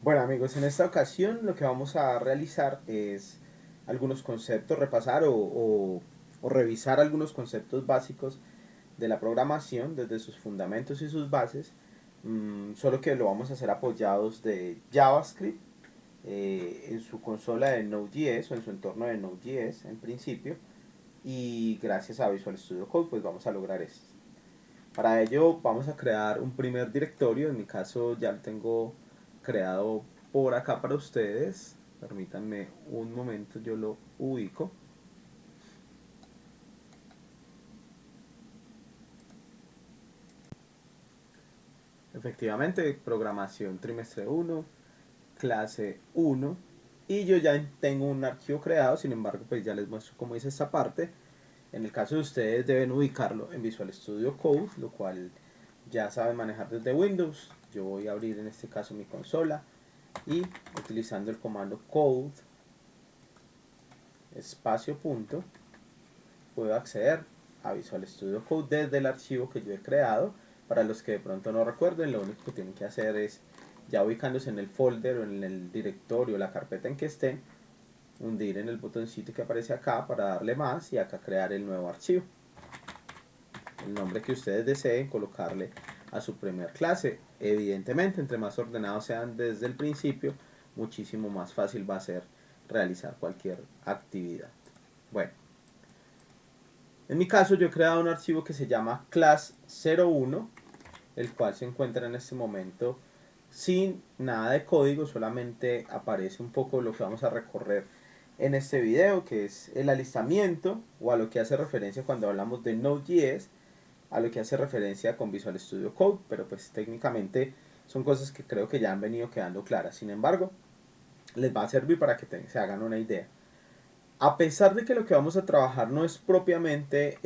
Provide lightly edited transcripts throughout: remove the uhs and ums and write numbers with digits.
Bueno amigos, en esta ocasión lo que vamos a realizar es algunos conceptos, repasar o revisar algunos conceptos básicos de la programación desde sus fundamentos y sus bases, solo que lo vamos a hacer apoyados de JavaScript en su consola de Node.js o en su entorno de Node.js en principio, y gracias a Visual Studio Code pues vamos a lograr esto. Para ello vamos a crear un primer directorio, en mi caso ya lo tengo creado por acá para ustedes. Permítanme un momento, yo lo ubico. Efectivamente, programación trimestre uno, clase uno, y yo ya tengo un archivo creado. Sin embargo, pues ya les muestro cómo hice esta parte. En el caso de ustedes deben ubicarlo en Visual Studio Code, lo cual ya saben manejar desde Windows. Yo voy a abrir en este caso mi consola y utilizando el comando code espacio punto puedo acceder a Visual Studio Code desde el archivo que yo he creado. Para los que de pronto no recuerden, lo único que tienen que hacer es, ya ubicándose en el folder o en el directorio o la carpeta en que estén, hundir en el botoncito que aparece acá para darle más y acá crear el nuevo archivo, el nombre que ustedes deseen colocarle a su primer clase. Evidentemente, entre más ordenados sean desde el principio, muchísimo más fácil va a ser realizar cualquier actividad. Bueno, en mi caso yo he creado un archivo que se llama class01, el cual se encuentra en este momento sin nada de código, solamente aparece un poco lo que vamos a recorrer en este video, que es el alistamiento, o a lo que hace referencia cuando hablamos de Node.js, a lo que hace referencia con Visual Studio Code, pero pues técnicamente son cosas que creo que ya han venido quedando claras. Sin embargo, les va a servir para que se hagan una idea. A pesar de que lo que vamos a trabajar no es propiamente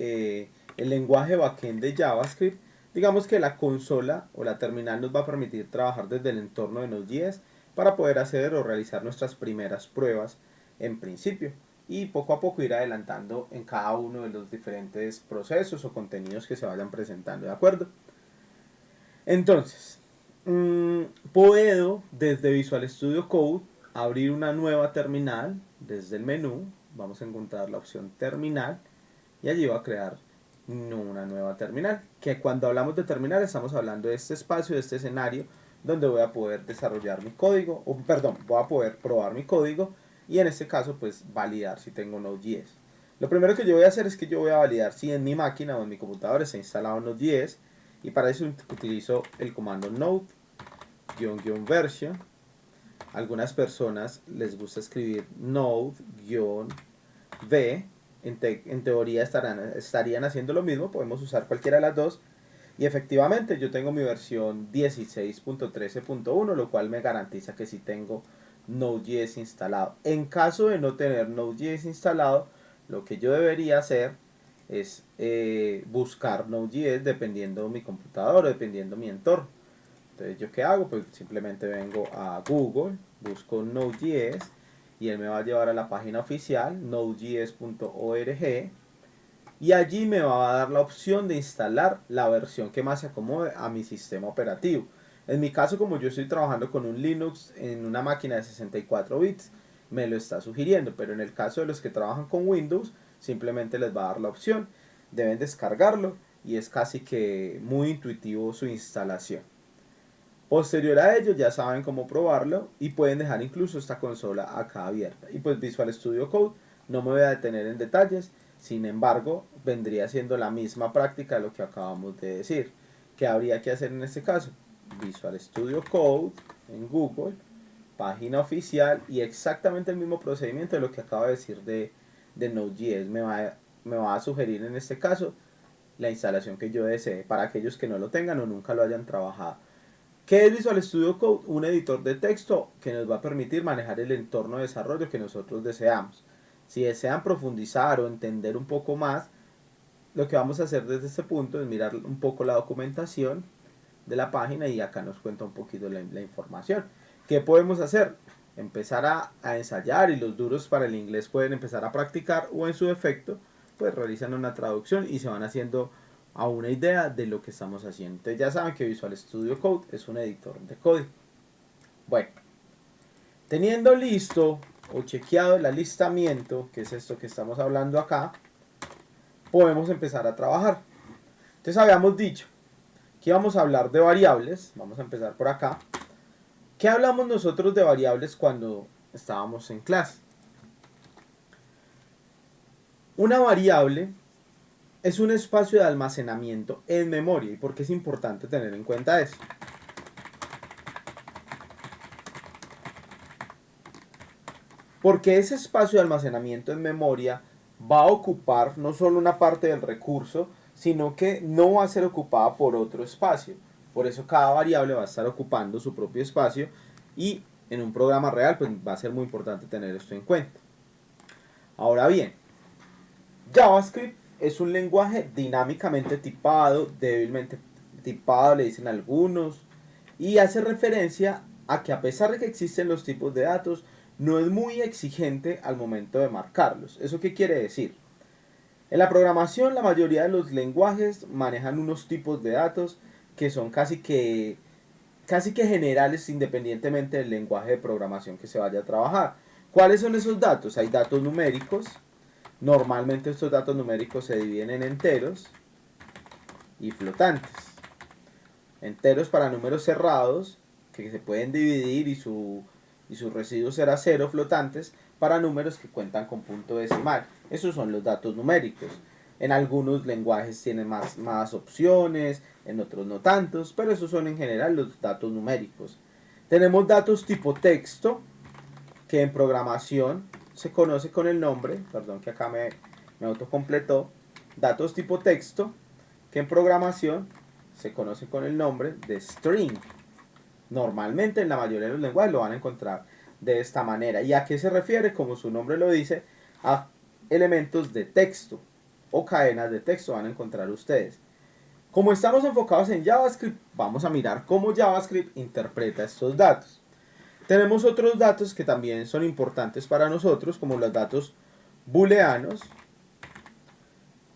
el lenguaje backend de JavaScript, digamos que la consola o la terminal nos va a permitir trabajar desde el entorno de Node.js para poder hacer o realizar nuestras primeras pruebas en principio, y poco a poco ir adelantando en cada uno de los diferentes procesos o contenidos que se vayan presentando, ¿de acuerdo? Entonces, puedo desde Visual Studio Code abrir una nueva terminal desde el menú. Vamos a encontrar la opción terminal y allí va a crear una nueva terminal. Que cuando hablamos de terminal estamos hablando de este espacio, de este escenario donde voy a poder desarrollar mi código, o perdón, voy a poder probar mi código y en este caso pues validar si tengo Node.js. Lo primero que yo voy a hacer es que yo voy a validar si en mi máquina o en mi computador está instalado Node.js, y para eso utilizo el comando node-version. Algunas personas les gusta escribir node-v. En teoría estarían haciendo lo mismo, podemos usar cualquiera de las dos. Y efectivamente yo tengo mi versión 16.13.1, lo cual me garantiza que sí tengo Node.js instalado. En caso de no tener Node.js instalado, lo que yo debería hacer es buscar Node.js dependiendo mi computador, dependiendo mi entorno. Entonces, ¿yo qué hago? Pues simplemente vengo a Google, busco Node.js y él me va a llevar a la página oficial, nodejs.org, y allí me va a dar la opción de instalar la versión que más se acomode a mi sistema operativo. En mi caso, como yo estoy trabajando con un Linux en una máquina de 64 bits, me lo está sugiriendo, pero en el caso de los que trabajan con Windows, simplemente les va a dar la opción. Deben descargarlo y es casi que muy intuitivo su instalación. Posterior a ello ya saben cómo probarlo y pueden dejar incluso esta consola acá abierta. Y pues Visual Studio Code no me voy a detener en detalles, sin embargo vendría siendo la misma práctica de lo que acabamos de decir. ¿Qué habría que hacer en este caso? Visual Studio Code en Google, página oficial, y exactamente el mismo procedimiento de lo que acabo de decir de Node.js. Me va a sugerir en este caso la instalación que yo desee para aquellos que no lo tengan o nunca lo hayan trabajado. ¿Qué es Visual Studio Code? Un editor de texto que nos va a permitir manejar el entorno de desarrollo que nosotros deseamos. Si desean profundizar o entender un poco más, lo que vamos a hacer desde este punto es mirar un poco la documentación de la página y acá nos cuenta un poquito la información. ¿Qué podemos hacer? Empezar a ensayar, y los duros para el inglés pueden empezar a practicar, o en su defecto pues realizan una traducción y se van haciendo a una idea de lo que estamos haciendo. Entonces ya saben que Visual Studio Code es un editor de código. Bueno, Teniendo listo o chequeado el alistamiento, que es esto que estamos hablando acá, podemos empezar a trabajar. Entonces habíamos dicho que íbamos a hablar de variables. Vamos a empezar por acá. ¿Qué hablamos nosotros de variables cuando estábamos en clase? Una variable es un espacio de almacenamiento en memoria. ¿Y por qué es importante tener en cuenta eso? Porque ese espacio de almacenamiento en memoria va a ocupar no solo una parte del recurso, sino que no va a ser ocupada por otro espacio. Por eso cada variable va a estar ocupando su propio espacio y en un programa real pues va a ser muy importante tener esto en cuenta. Ahora bien, JavaScript es un lenguaje dinámicamente tipado, débilmente tipado, le dicen algunos, y hace referencia a que a pesar de que existen los tipos de datos, no es muy exigente al momento de marcarlos. ¿Eso qué quiere decir? En la programación la mayoría de los lenguajes manejan unos tipos de datos que son casi que generales independientemente del lenguaje de programación que se vaya a trabajar. ¿Cuáles son esos datos? Hay datos numéricos. Normalmente estos datos numéricos se dividen en enteros y flotantes. Enteros para números cerrados, que se pueden dividir y su residuo será cero, flotantes para números que cuentan con punto decimal. Esos son los datos numéricos. En algunos lenguajes tienen más opciones, en otros no tantos, pero esos son en general los datos numéricos. Tenemos datos tipo texto, que en programación se conoce con el nombre, perdón que acá me autocompletó, datos tipo texto, que en programación se conoce con el nombre de string. Normalmente en la mayoría de los lenguajes lo van a encontrar de esta manera. ¿Y a qué se refiere? Como su nombre lo dice, a elementos de texto o cadenas de texto van a encontrar ustedes. Como estamos enfocados en JavaScript, vamos a mirar cómo JavaScript interpreta estos datos. Tenemos otros datos que también son importantes para nosotros, como los datos booleanos,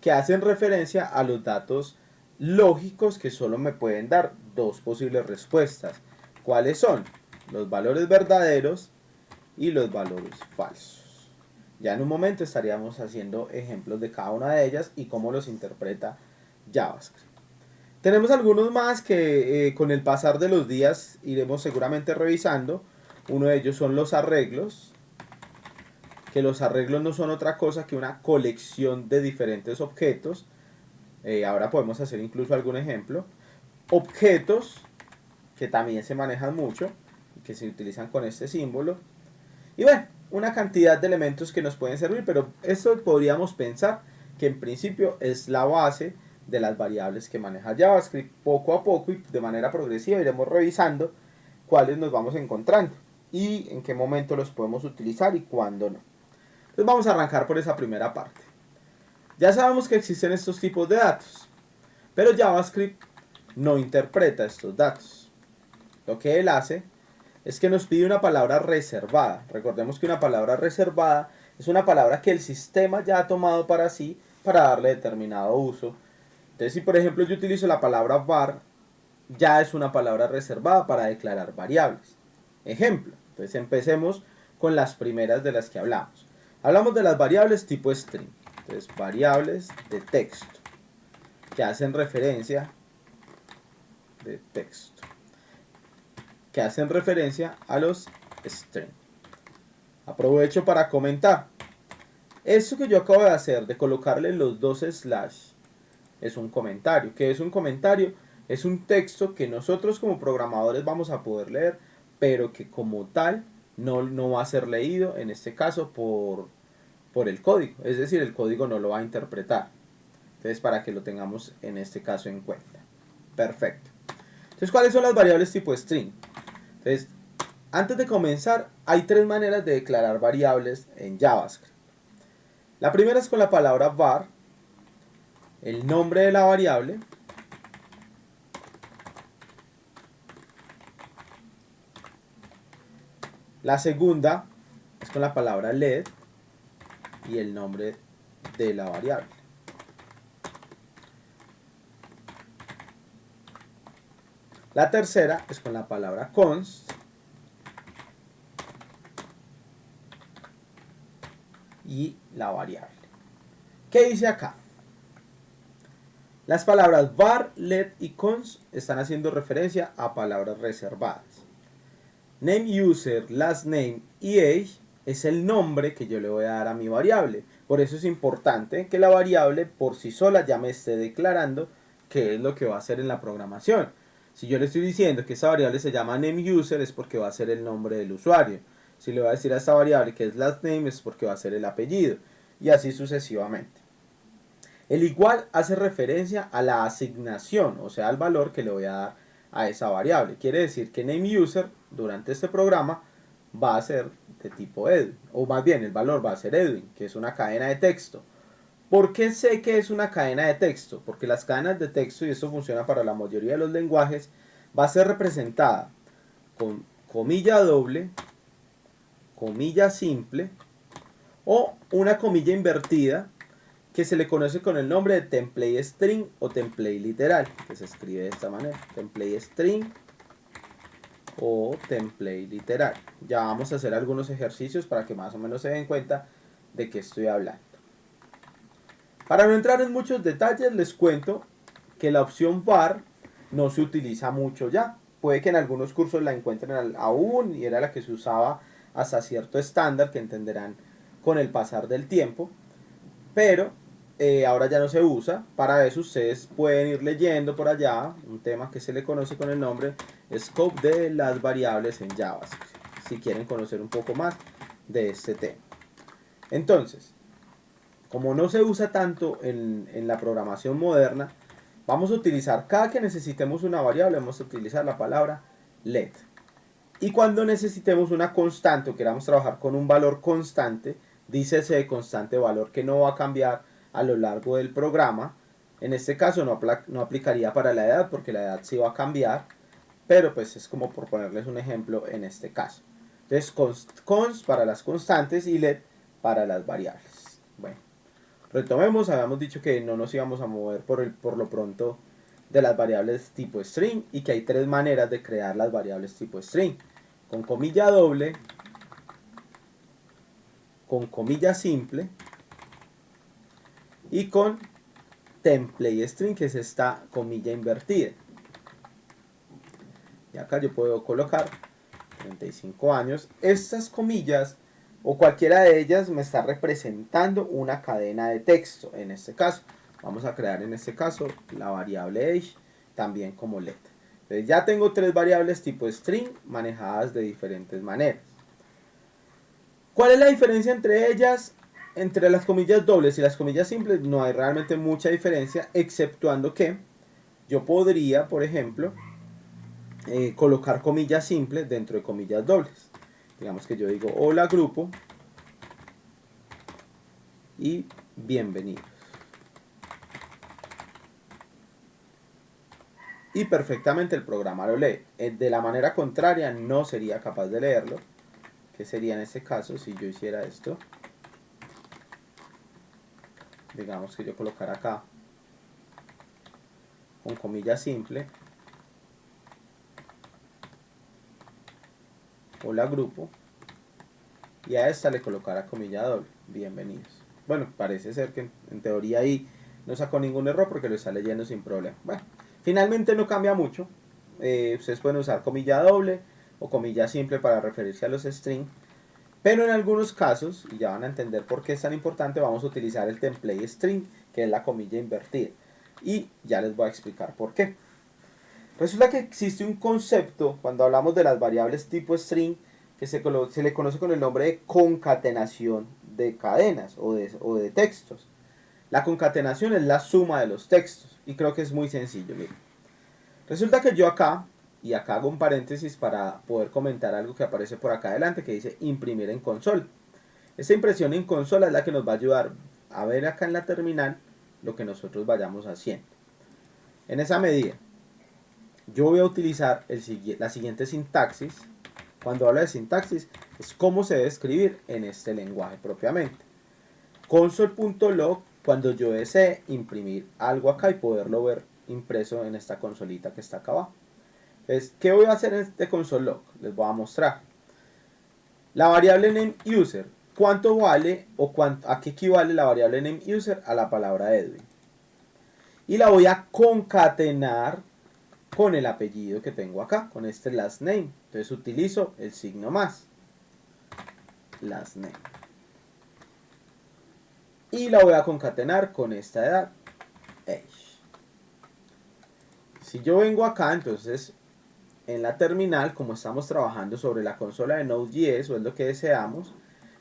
que hacen referencia a los datos lógicos que solo me pueden dar dos posibles respuestas. ¿Cuáles son? Los valores verdaderos y los valores falsos. Ya en un momento estaríamos haciendo ejemplos de cada una de ellas y cómo los interpreta JavaScript. Tenemos algunos más que con el pasar de los días iremos seguramente revisando. Uno de ellos son los arreglos, que los arreglos no son otra cosa que una colección de diferentes objetos. Ahora podemos hacer incluso algún ejemplo. Objetos, que también se manejan mucho, que se utilizan con este símbolo. Y bueno, una cantidad de elementos que nos pueden servir, pero esto podríamos pensar que en principio es la base de las variables que maneja JavaScript. Poco a poco y de manera progresiva iremos revisando cuáles nos vamos encontrando y en qué momento los podemos utilizar y cuándo no. Entonces vamos a arrancar por esa primera parte. Ya sabemos que existen estos tipos de datos, pero JavaScript no interpreta estos datos. Lo que él hace es que nos pide una palabra reservada. Recordemos que una palabra reservada es una palabra que el sistema ya ha tomado para sí para darle determinado uso. Entonces, si por ejemplo yo utilizo la palabra var, ya es una palabra reservada para declarar variables. Ejemplo, entonces empecemos con las primeras de las que hablamos. Hablamos de las variables tipo string. Entonces, variables de texto, que hacen referencia de texto, que hacen referencia a los string. Aprovecho para comentar. Esto que yo acabo de hacer, de colocarle los dos slash, es un comentario. ¿Qué es un comentario? Es un texto que nosotros como programadores vamos a poder leer, pero que como tal no va a ser leído, en este caso, por el código. Es decir, el código no lo va a interpretar. Entonces, para que lo tengamos en este caso en cuenta. Perfecto. Entonces, ¿cuáles son las variables tipo string? Entonces, antes de comenzar, hay tres maneras de declarar variables en JavaScript. La primera es con la palabra var, el nombre de la variable. La segunda es con la palabra led y el nombre de la variable. La tercera es con la palabra const y la variable. ¿Qué dice acá? Las palabras var, let y cons están haciendo referencia a palabras reservadas. Name user, last name y age es el nombre que yo le voy a dar a mi variable. Por eso es importante que la variable por sí sola ya me esté declarando qué es lo que va a hacer en la programación. Si yo le estoy diciendo que esa variable se llama name user es porque va a ser el nombre del usuario. Si le voy a decir a esta variable que es last name es porque va a ser el apellido. Y así sucesivamente. El igual hace referencia a la asignación, o sea, al valor que le voy a dar a esa variable. Quiere decir que nameUser durante este programa va a ser de tipo Edwin, o más bien el valor va a ser Edwin, que es una cadena de texto. ¿Por qué sé que es una cadena de texto? Porque las cadenas de texto, y esto funciona para la mayoría de los lenguajes, va a ser representada con comilla doble, comilla simple o una comilla invertida que se le conoce con el nombre de template string o template literal, que se escribe de esta manera, template string o template literal. Ya vamos a hacer algunos ejercicios para que más o menos se den cuenta de qué estoy hablando. Para no entrar en muchos detalles, les cuento que la opción var no se utiliza mucho ya. Puede que en algunos cursos la encuentren aún, y era la que se usaba hasta cierto estándar que entenderán con el pasar del tiempo, pero ahora ya no se usa. Para eso ustedes pueden ir leyendo por allá un tema que se le conoce con el nombre Scope de las variables en JavaScript, si quieren conocer un poco más de este tema. Entonces, como no se usa tanto en la programación moderna, vamos a utilizar, cada que necesitemos una variable, vamos a utilizar la palabra let. Y cuando necesitemos una constante o queramos trabajar con un valor constante, dícese de constante valor que no va a cambiar a lo largo del programa. En este caso no aplicaría para la edad porque la edad sí va a cambiar, pero pues es como por ponerles un ejemplo en este caso. Entonces const para las constantes y let para las variables. Bueno, retomemos, habíamos dicho que no nos íbamos a mover por lo pronto de las variables tipo string y que hay tres maneras de crear las variables tipo string: con comilla doble, con comilla simple y con template string, que es esta comilla invertida. Y acá yo puedo colocar 35 años. Estas comillas o cualquiera de ellas me está representando una cadena de texto. En este caso vamos a crear en este caso la variable age también como let. Entonces ya tengo tres variables tipo string manejadas de diferentes maneras. ¿Cuál es la diferencia entre ellas? Entre las comillas dobles y las comillas simples no hay realmente mucha diferencia, exceptuando que yo podría, por ejemplo, colocar comillas simples dentro de comillas dobles. Digamos que yo digo hola grupo y bienvenidos. Y perfectamente el programa lo lee. De la manera contraria no sería capaz de leerlo. ¿Qué sería en este caso si yo hiciera esto? Digamos que yo colocara acá con comilla simple hola grupo y a esta le colocara comilla doble, bienvenidos. Bueno, parece ser que en teoría ahí no sacó ningún error porque lo está leyendo sin problema. Bueno, finalmente no cambia mucho. Ustedes pueden usar comilla doble o comilla simple para referirse a los strings, pero en algunos casos, y ya van a entender por qué es tan importante, vamos a utilizar el template string, que es la comilla invertida, y ya les voy a explicar por qué. Resulta que existe un concepto cuando hablamos de las variables tipo string que se le conoce con el nombre de concatenación de cadenas o de textos. La concatenación es la suma de los textos y creo que es muy sencillo. Miren. Resulta que yo acá, y acá hago un paréntesis para poder comentar algo que aparece por acá adelante que dice imprimir en consola. Esta impresión en consola es la que nos va a ayudar a ver acá en la terminal lo que nosotros vayamos haciendo. En esa medida, yo voy a utilizar la siguiente sintaxis. Cuando hablo de sintaxis, es cómo se debe escribir en este lenguaje propiamente. Console.log, cuando yo desee imprimir algo acá y poderlo ver impreso en esta consolita que está acá abajo. Entonces, ¿qué voy a hacer en este console.log? Les voy a mostrar. La variable nameUser, cuánto vale o a qué equivale la variable nameUser a la palabra Edwin. Y la voy a concatenar con el apellido que tengo acá, con este last name. Entonces utilizo el signo más, last name. Y la voy a concatenar con esta edad, age. Si yo vengo acá, entonces en la terminal, como estamos trabajando sobre la consola de Node.js o es lo que deseamos,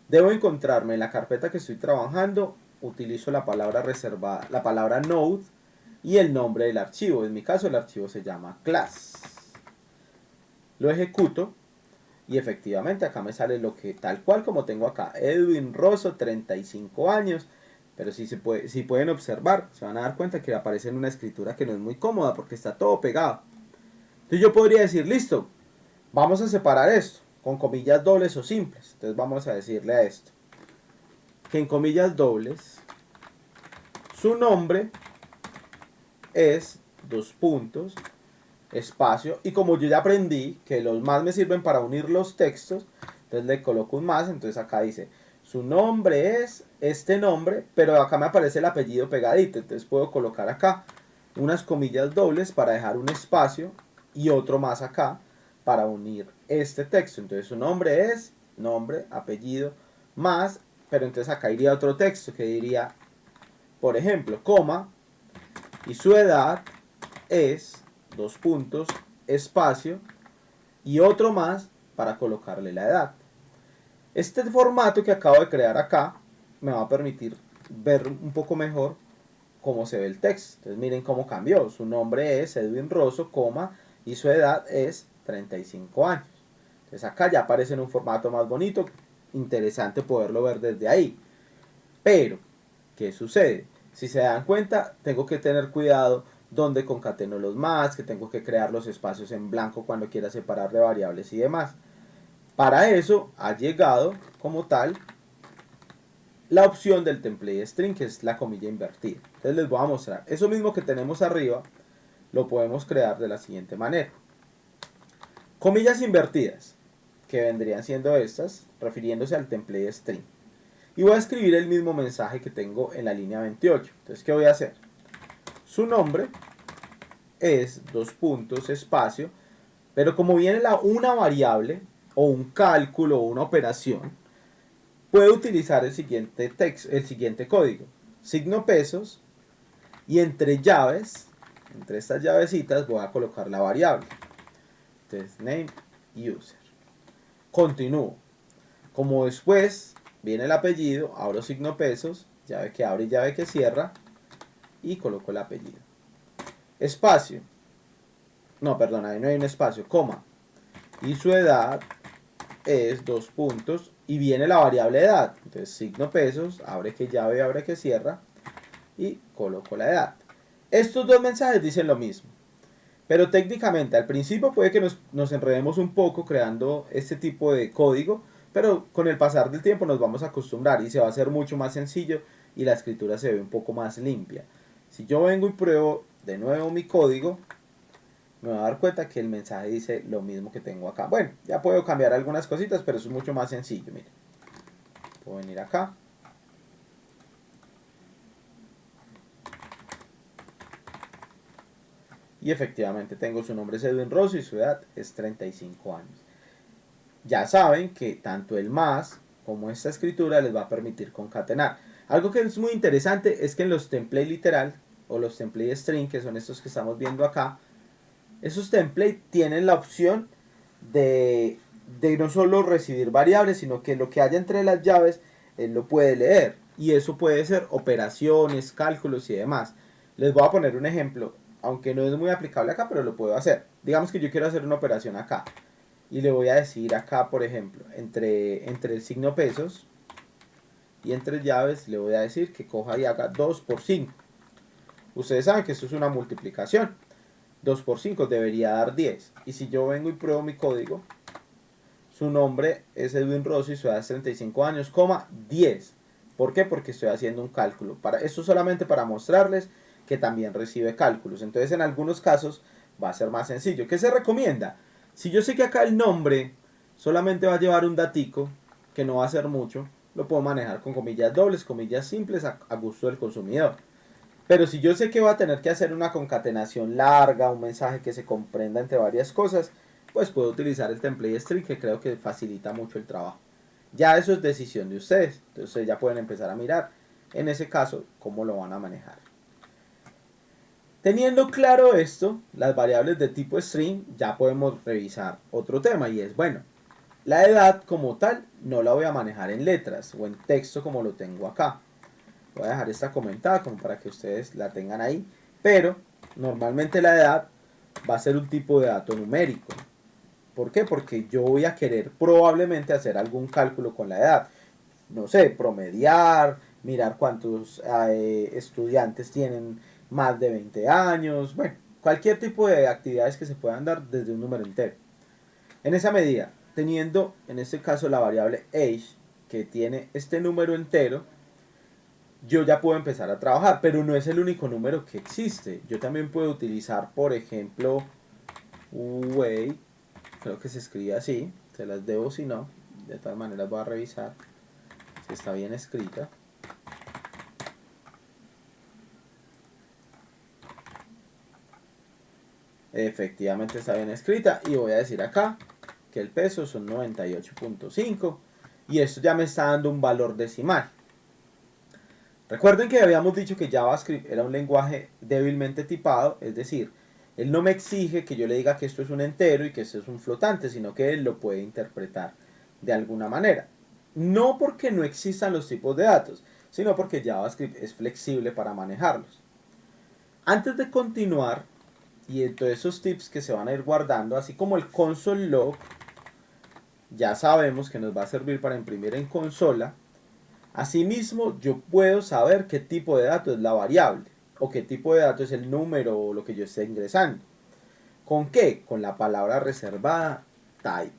debo encontrarme en la carpeta que estoy trabajando, utilizo la palabra reservada, la palabra node y el nombre del archivo. En mi caso el archivo se llama class. Lo ejecuto y efectivamente acá me sale lo que tal cual como tengo acá, Edwin Rosso, 35 años. Pero si pueden observar, se van a dar cuenta que aparece en una escritura que no es muy cómoda porque está todo pegado. Entonces yo podría decir, listo, vamos a separar esto con comillas dobles o simples. Entonces vamos a decirle a esto que en comillas dobles su nombre es dos puntos, espacio, y como yo ya aprendí que los más me sirven para unir los textos, entonces le coloco un más. Entonces acá dice su nombre es este nombre, pero acá me aparece el apellido pegadito. Entonces puedo colocar acá unas comillas dobles para dejar un espacio y otro más acá para unir este texto. Entonces su nombre es nombre, apellido, más, pero entonces acá iría otro texto que diría, por ejemplo, coma, y su edad es dos puntos, espacio, y otro más para colocarle la edad. Este formato que acabo de crear acá me va a permitir ver un poco mejor cómo se ve el texto. Entonces miren cómo cambió. Su nombre es Edwin Rosso, coma, y su edad es 35 años. Entonces acá ya aparece en un formato más bonito, interesante poderlo ver desde ahí. Pero, ¿qué sucede? Si se dan cuenta, tengo que tener cuidado donde concateno los más, que tengo que crear los espacios en blanco cuando quiera separar de variables y demás. Para eso ha llegado como tal la opción del template string, que es la comilla invertida. Entonces les voy a mostrar. Eso mismo que tenemos arriba lo podemos crear de la siguiente manera. Comillas invertidas, que vendrían siendo estas, refiriéndose al template string. Y voy a escribir el mismo mensaje que tengo en la línea 28. Entonces, ¿qué voy a hacer? Su nombre es dos puntos, espacio, pero como viene una variable o un cálculo o una operación, puedo utilizar el siguiente texto, el siguiente código. Signo pesos y entre llaves, entre estas llavecitas voy a colocar la variable. Entonces, name user. Continúo. Como después viene el apellido, abro signo pesos, llave que abre y llave que cierra, y coloco el apellido. Espacio. No, perdón, ahí no hay un espacio, coma. Y su edad es dos puntos y viene la variable edad. Entonces signo pesos, abre que llave, abre que cierra y coloco la edad. Estos dos mensajes dicen lo mismo. Pero técnicamente al principio puede que nos enredemos un poco creando este tipo de código, pero con el pasar del tiempo nos vamos a acostumbrar y se va a hacer mucho más sencillo y la escritura se ve un poco más limpia. Si yo vengo y pruebo de nuevo mi código, me voy a dar cuenta que el mensaje dice lo mismo que tengo acá. Bueno, ya puedo cambiar algunas cositas, pero eso es mucho más sencillo. Miren, puedo venir acá. Y efectivamente tengo su nombre es Edwin Rosso y su edad es 35 años. Ya saben que tanto el más como esta escritura les va a permitir concatenar. Algo que es muy interesante es que en los template literal o los template string, que son estos que estamos viendo acá, esos templates tienen la opción de no solo recibir variables, sino que lo que haya entre las llaves, él lo puede leer. Y eso puede ser operaciones, cálculos y demás. Les voy a poner un ejemplo, aunque no es muy aplicable acá, pero lo puedo hacer. Digamos que yo quiero hacer una operación acá. Y le voy a decir acá, por ejemplo, entre el signo pesos y entre llaves, le voy a decir que coja y haga 2 por 5. Ustedes saben que esto es una multiplicación. 2 por 5 debería dar 10. Y si yo vengo y pruebo mi código, su nombre es Edwin Rosso y su edad es 35 años, 10. ¿Por qué? Porque estoy haciendo un cálculo. Esto solamente para mostrarles que también recibe cálculos. Entonces en algunos casos va a ser más sencillo. ¿Qué se recomienda? Si yo sé que acá el nombre solamente va a llevar un datico, que no va a ser mucho, lo puedo manejar con comillas dobles, comillas simples a gusto del consumidor. Pero si yo sé que voy a tener que hacer una concatenación larga, un mensaje que se comprenda entre varias cosas, pues puedo utilizar el template string, que creo que facilita mucho el trabajo. Ya eso es decisión de ustedes. Entonces ustedes ya pueden empezar a mirar, en ese caso, cómo lo van a manejar. Teniendo claro esto, las variables de tipo string, ya podemos revisar otro tema, y es, bueno, la edad como tal no la voy a manejar en letras o en texto como lo tengo acá. Voy a dejar esta comentada como para que ustedes la tengan ahí, pero normalmente la edad va a ser un tipo de dato numérico. ¿Por qué? Porque yo voy a querer probablemente hacer algún cálculo con la edad. No sé, promediar, mirar cuántos estudiantes tienen más de 20 años, bueno, cualquier tipo de actividades que se puedan dar desde un número entero. En esa medida, teniendo en este caso la variable age, que tiene este número entero, yo ya puedo empezar a trabajar, pero no es el único número que existe. Yo también puedo utilizar, por ejemplo, weight, creo que se escribe así, se las debo si no, de todas maneras voy a revisar si está bien escrita. Efectivamente está bien escrita, y voy a decir acá que el peso son 98.5 y esto ya me está dando un valor decimal. Recuerden que habíamos dicho que JavaScript era un lenguaje débilmente tipado, es decir, él no me exige que yo le diga que esto es un entero y que esto es un flotante, sino que él lo puede interpretar de alguna manera. No porque no existan los tipos de datos, sino porque JavaScript es flexible para manejarlos. Antes de continuar, y de todos esos tips que se van a ir guardando, así como el console log, ya sabemos que nos va a servir para imprimir en consola. Asimismo, yo puedo saber qué tipo de dato es la variable, o qué tipo de dato es el número o lo que yo esté ingresando. ¿Con qué? Con la palabra reservada type.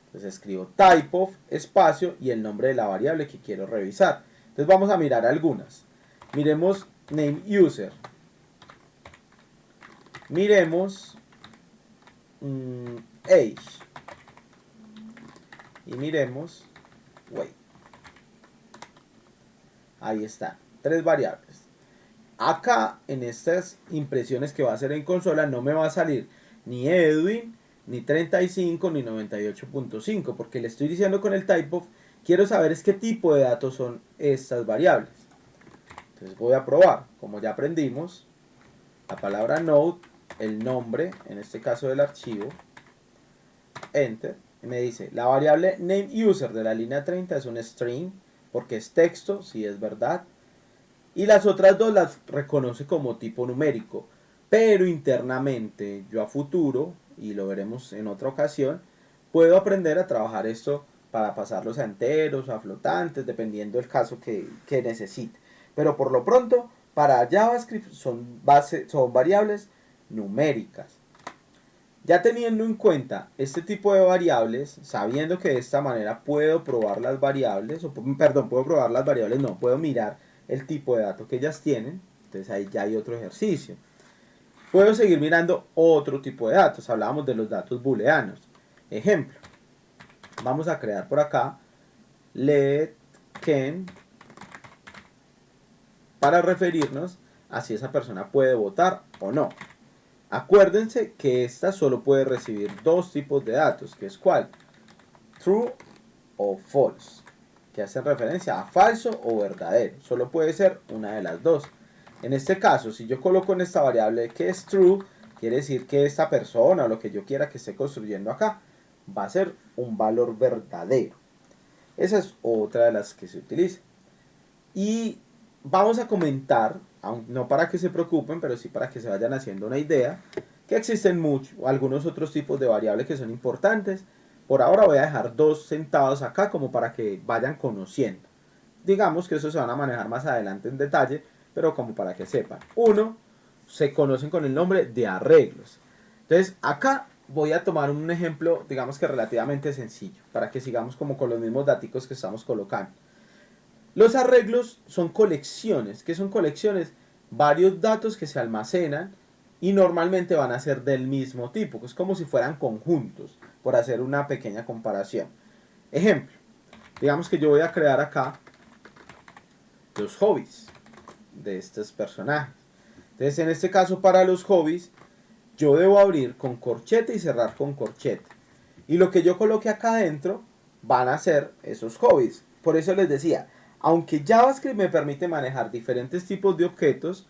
Entonces escribo typeof, espacio y el nombre de la variable que quiero revisar. Entonces vamos a mirar algunas. Miremos name user. Miremos age. Y miremos weight. Ahí está, 3 variables. Acá en estas impresiones que va a hacer en consola no me va a salir ni Edwin, ni 35, ni 98.5, porque le estoy diciendo con el typeof, quiero saber es qué tipo de datos son estas variables. Entonces voy a probar, como ya aprendimos, la palabra node, el nombre, en este caso del archivo, enter, y me dice, la variable nameUser de la línea 30 es un string, porque es texto, si es verdad, y las otras dos las reconoce como tipo numérico, pero internamente yo a futuro, y lo veremos en otra ocasión, puedo aprender a trabajar esto para pasarlos a enteros, a flotantes, dependiendo del caso que necesite. Pero por lo pronto, para JavaScript son variables numéricas. Ya teniendo en cuenta este tipo de variables, sabiendo que de esta manera puedo probar las variables, puedo probar las variables, no, puedo mirar el tipo de datos que ellas tienen, entonces ahí ya hay otro ejercicio. Puedo seguir mirando otro tipo de datos, hablábamos de los datos booleanos. Ejemplo, vamos a crear por acá let can para referirnos a si esa persona puede votar o no. Acuérdense que esta solo puede recibir dos tipos de datos, que es cuál, true o false, que hacen referencia a falso o verdadero. Solo puede ser una de las dos. En este caso, si yo coloco en esta variable que es true, quiere decir que esta persona o lo que yo quiera que esté construyendo acá va a ser un valor verdadero. Esa es otra de las que se utiliza. Y vamos a comentar, no para que se preocupen, pero sí para que se vayan haciendo una idea, que existen algunos otros tipos de variables que son importantes. Por ahora voy a dejar dos sentados acá como para que vayan conociendo. Digamos que eso se van a manejar más adelante en detalle, pero como para que sepan. Uno, se conocen con el nombre de arreglos. Entonces acá voy a tomar un ejemplo, digamos que relativamente sencillo, para que sigamos como con los mismos datos que estamos colocando. Los arreglos son colecciones. ¿Qué son colecciones? Varios datos que se almacenan y normalmente van a ser del mismo tipo. Es como si fueran conjuntos, por hacer una pequeña comparación. Ejemplo, Digamos que yo voy a crear acá los hobbies de estos personajes. Entonces, en este caso, para los hobbies, yo debo abrir con corchete y cerrar con corchete. Y lo que yo coloque acá adentro van a ser esos hobbies. Por eso les decía, aunque JavaScript me permite manejar diferentes tipos de objetos,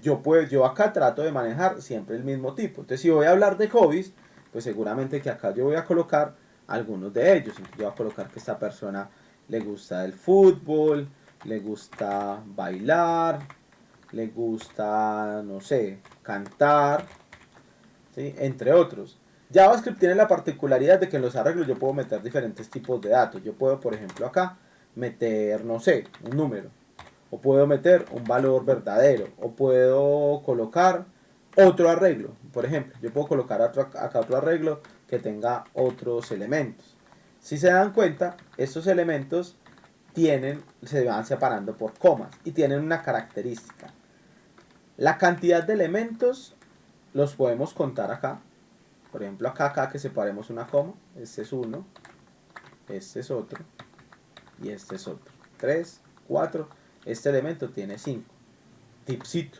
yo acá trato de manejar siempre el mismo tipo. Entonces, si voy a hablar de hobbies, pues seguramente que acá yo voy a colocar algunos de ellos. Entonces, yo voy a colocar que esta persona le gusta el fútbol, le gusta bailar, le gusta, no sé, cantar, ¿sí? Entre otros. JavaScript tiene la particularidad de que en los arreglos yo puedo meter diferentes tipos de datos. Yo puedo, por ejemplo, acá meter, no sé, un número. O puedo meter un valor verdadero. O puedo colocar otro arreglo. Por ejemplo, yo puedo colocar acá otro arreglo que tenga otros elementos. Si se dan cuenta, estos elementos se van separando por comas y tienen una característica. La cantidad de elementos los podemos contar acá. Por ejemplo, acá que separemos una coma. Este es uno, este es otro y este es otro. 3, 4. Este elemento tiene 5. Tipcito.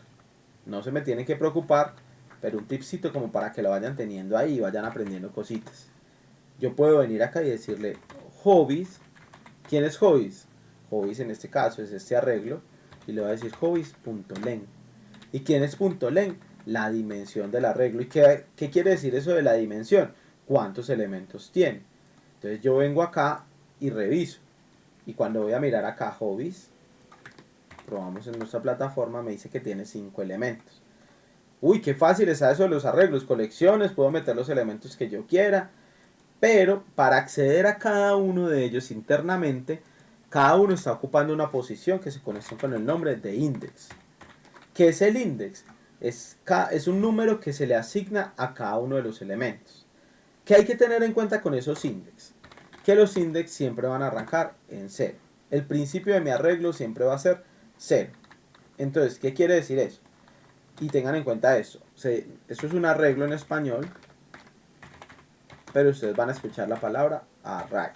No se me tienen que preocupar, pero un tipcito como para que lo vayan teniendo ahí y vayan aprendiendo cositas. Yo puedo venir acá y decirle hobbies. ¿Quién es hobbies? Hobbies en este caso es este arreglo. Y le voy a decir hobbies.len. ¿Y quién es .len? La dimensión del arreglo. ¿Y qué quiere decir eso de la dimensión? ¿Cuántos elementos tiene? Entonces yo vengo acá y reviso. Y cuando voy a mirar acá hobbies, probamos en nuestra plataforma, me dice que tiene 5 elementos. Uy, qué fácil está eso de los arreglos, colecciones, puedo meter los elementos que yo quiera. Pero para acceder a cada uno de ellos internamente, cada uno está ocupando una posición que se conoce con el nombre de index. ¿Qué es el index? Es un número que se le asigna a cada uno de los elementos. ¿Qué hay que tener en cuenta con esos index? Que los index siempre van a arrancar en 0. El principio de mi arreglo siempre va a ser 0. Entonces, ¿qué quiere decir eso? Y tengan en cuenta eso. Eso es un arreglo en español, pero ustedes van a escuchar la palabra array.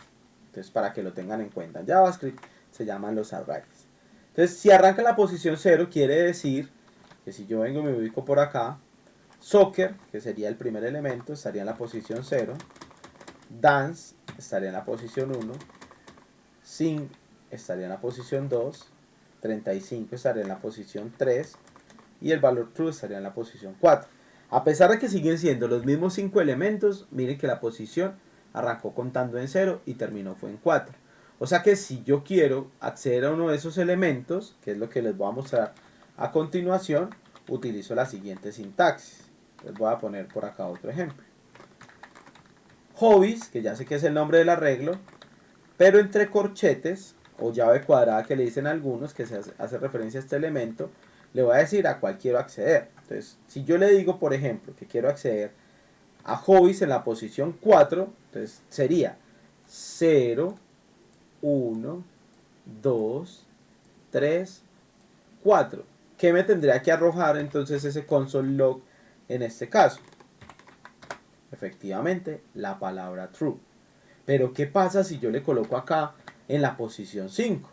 Entonces, para que lo tengan en cuenta. En JavaScript se llaman los arrays. Entonces, si arranca en la posición 0, quiere decir que si yo vengo y me ubico por acá, soccer, que sería el primer elemento, estaría en la posición 0, dance estaría en la posición 1, sing estaría en la posición 2, 35 estaría en la posición 3 y el valor true estaría en la posición 4. A pesar de que siguen siendo los mismos 5 elementos, miren que la posición arrancó contando en 0 y terminó fue en 4. O sea que si yo quiero acceder a uno de esos elementos, que es lo que les voy a mostrar a continuación, utilizo la siguiente sintaxis. Les voy a poner por acá otro ejemplo. Hobbies, que ya sé que es el nombre del arreglo, pero entre corchetes o llave cuadrada que le dicen algunos, que se hace referencia a este elemento, le voy a decir a cuál quiero acceder. Entonces, si yo le digo, por ejemplo, que quiero acceder a hobbies en la posición 4, entonces sería 0, 1, 2, 3, 4. ¿Qué me tendría que arrojar entonces ese console log en este caso? Efectivamente, la palabra true. Pero ¿qué pasa si yo le coloco acá en la posición 5?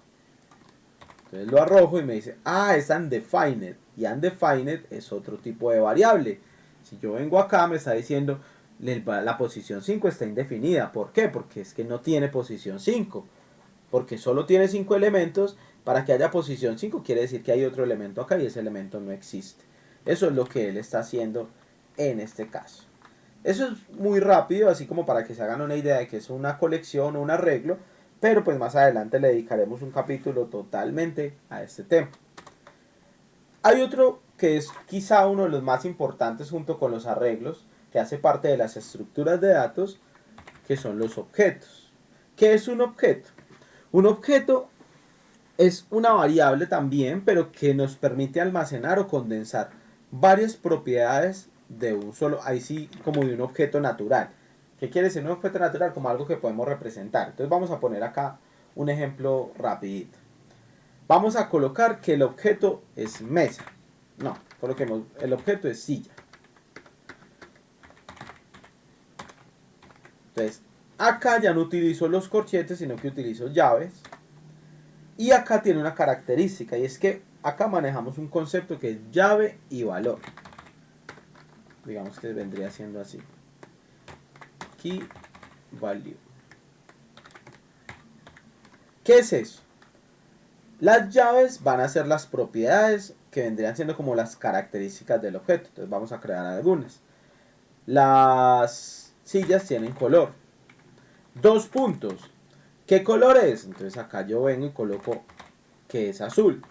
Entonces lo arrojo y me dice, es undefined. Y undefined es otro tipo de variable. Si yo vengo acá me está diciendo, la posición 5 está indefinida. ¿Por qué? Porque es que no tiene posición 5. Porque solo tiene 5 elementos. Para que haya posición 5 quiere decir que hay otro elemento acá y ese elemento no existe. Eso es lo que él está haciendo en este caso. Eso es muy rápido, así como para que se hagan una idea de que es una colección o un arreglo, pero pues más adelante le dedicaremos un capítulo totalmente a este tema. Hay otro que es quizá uno de los más importantes junto con los arreglos, que hace parte de las estructuras de datos, que son los objetos. ¿Qué es un objeto? Un objeto es una variable también, pero que nos permite almacenar o condensar varias propiedades de un solo, ahí sí, como de un objeto natural. ¿Qué quiere decir un objeto natural? Como algo que podemos representar. Entonces vamos a poner acá un ejemplo rapidito. Vamos a colocar que el objeto es mesa. No, coloquemos, el objeto es silla. Entonces, Acá ya no utilizo los corchetes, sino que utilizo llaves. Y acá tiene una característica, y es que acá manejamos un concepto que es llave y valor. Digamos que vendría siendo así. Key value. ¿Qué es eso? Las llaves van a ser las propiedades que vendrían siendo como las características del objeto. Entonces vamos a crear algunas. Las sillas tienen color. 2 puntos. ¿Qué color es? Entonces acá yo vengo y coloco que es azul.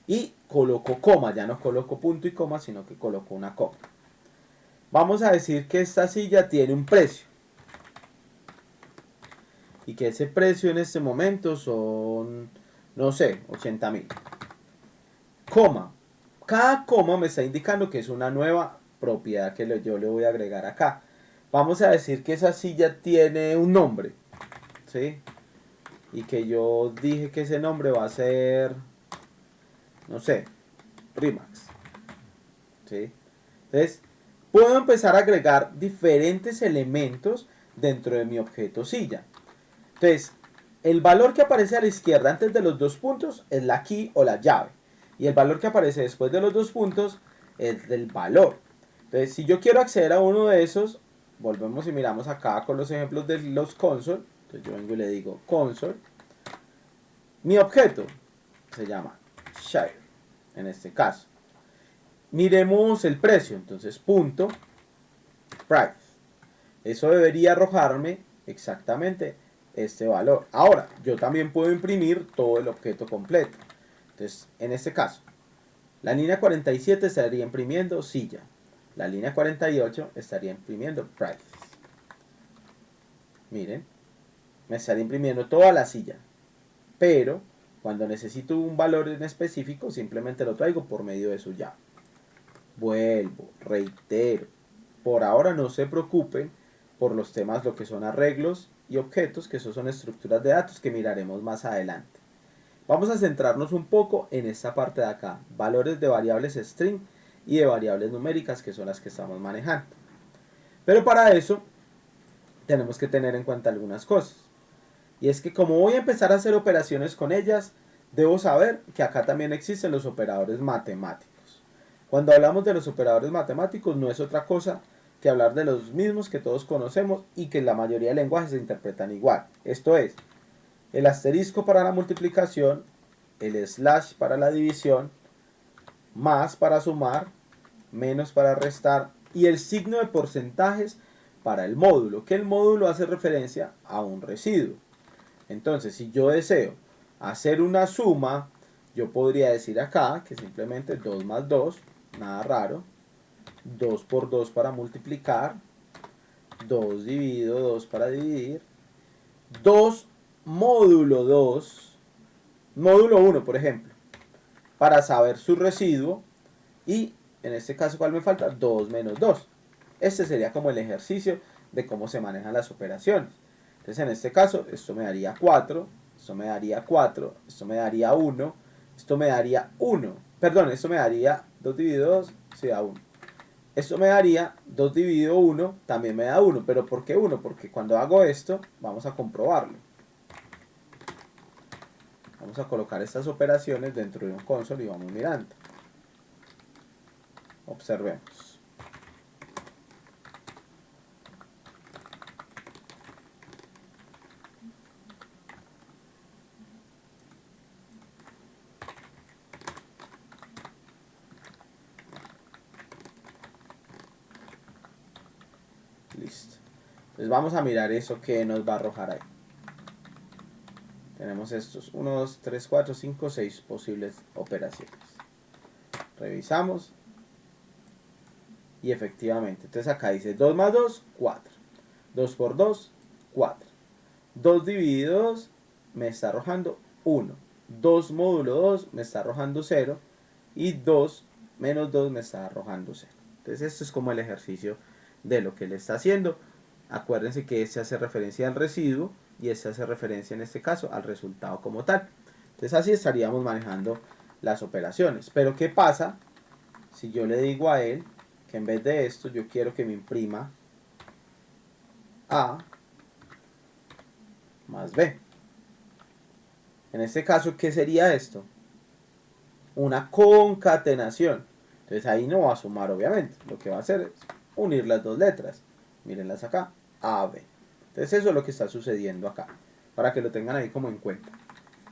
Y coloco coma, ya no coloco punto y coma, sino que coloco una coma. Vamos a decir que esta silla tiene un precio. Y que ese precio en este momento son, no sé, 80.000. Coma. Cada coma me está indicando que es una nueva propiedad que yo le voy a agregar acá. Vamos a decir que esa silla tiene un nombre. ¿Sí? Y que yo dije que ese nombre va a ser, no sé, Rimax. ¿Sí? Entonces, puedo empezar a agregar diferentes elementos dentro de mi objeto silla. Entonces, el valor que aparece a la izquierda antes de los 2 puntos es la key o la llave. Y el valor que aparece después de los 2 puntos es el valor. Entonces, si yo quiero acceder a uno de esos, volvemos y miramos acá con los ejemplos de los console. Entonces yo vengo y le digo console. Mi objeto se llama share, en este caso. Miremos el precio, entonces punto price. Eso debería arrojarme exactamente este valor. Ahora, yo también puedo imprimir todo el objeto completo. Entonces, en este caso, la línea 47 estaría imprimiendo silla. La línea 48 estaría imprimiendo price. Miren, me estaría imprimiendo toda la silla. Pero, cuando necesito un valor en específico, simplemente lo traigo por medio de su llave. Vuelvo, reitero. Por ahora no se preocupen por los temas lo que son arreglos y objetos, que esos son estructuras de datos que miraremos más adelante. Vamos a centrarnos un poco en esta parte de acá, valores de variables string y de variables numéricas, que son las que estamos manejando. Pero para eso tenemos que tener en cuenta algunas cosas. Y es que como voy a empezar a hacer operaciones con ellas, debo saber que acá también existen los operadores matemáticos. Cuando hablamos de los operadores matemáticos no es otra cosa que hablar de los mismos que todos conocemos y que en la mayoría de lenguajes se interpretan igual. Esto es, el asterisco para la multiplicación, el slash para la división, más para sumar, menos para restar y el signo de porcentajes para el módulo, que el módulo hace referencia a un residuo. Entonces, si yo deseo hacer una suma, yo podría decir acá que simplemente 2 más 2, nada raro, 2 por 2 para multiplicar, 2 dividido 2 para dividir, 2 módulo 2, módulo 1 por ejemplo, para saber su residuo y en este caso ¿cuál me falta? 2 menos 2. Este sería como el ejercicio de cómo se manejan las operaciones. Entonces en este caso esto me daría 4, esto me daría 4, esto me daría 1, esto me daría 1. Perdón, esto me daría 2 dividido 2, sí da 1. Esto me daría 2 dividido 1, también me da 1. ¿Pero por qué 1? Porque cuando hago esto, vamos a comprobarlo. Vamos a colocar estas operaciones dentro de un console y vamos mirando. Observemos. Listo. Entonces vamos a mirar eso que nos va a arrojar ahí. Tenemos estos 1, 2, 3, 4, 5, 6 posibles operaciones. Revisamos. Y efectivamente, entonces acá dice 2 más 2, 4. 2 por 2, 4. 2 dividido 2 me está arrojando 1. 2 módulo 2 me está arrojando 0. Y 2 menos 2 me está arrojando 0. Entonces esto es como el ejercicio de lo que le está haciendo. Acuérdense que este hace referencia al residuo y este hace referencia en este caso al resultado como tal. Entonces así estaríamos manejando las operaciones. Pero ¿qué pasa si yo le digo a él que en vez de esto yo quiero que me imprima A más B. En este caso, ¿qué sería esto? Una concatenación. Entonces ahí no va a sumar, obviamente. Lo que va a hacer es unir las dos letras. Mírenlas acá, A, B. Entonces eso es lo que está sucediendo acá, para que lo tengan ahí como en cuenta.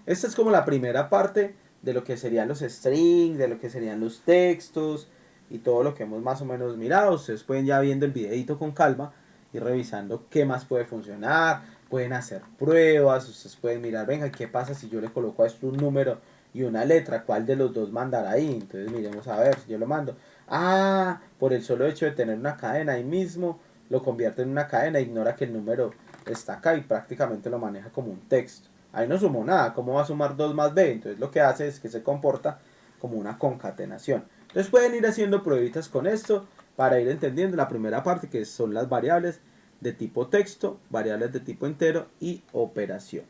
Esta es como la primera parte de lo que serían los strings, de lo que serían los textos y todo lo que hemos más o menos mirado. Ustedes pueden ya viendo el videito con calma y revisando qué más puede funcionar. Pueden hacer pruebas, ustedes pueden mirar, venga, ¿qué pasa si yo le coloco a esto un número y una letra? ¿Cuál de los dos mandará ahí? Entonces miremos a ver si yo lo mando. Ah, por el solo hecho de tener una cadena ahí mismo, lo convierte en una cadena, ignora que el número está acá y prácticamente lo maneja como un texto. Ahí no sumó nada, ¿cómo va a sumar 2 más B? Entonces lo que hace es que se comporta como una concatenación. Entonces pueden ir haciendo pruebitas con esto para ir entendiendo la primera parte, que son las variables de tipo texto, variables de tipo entero y operaciones.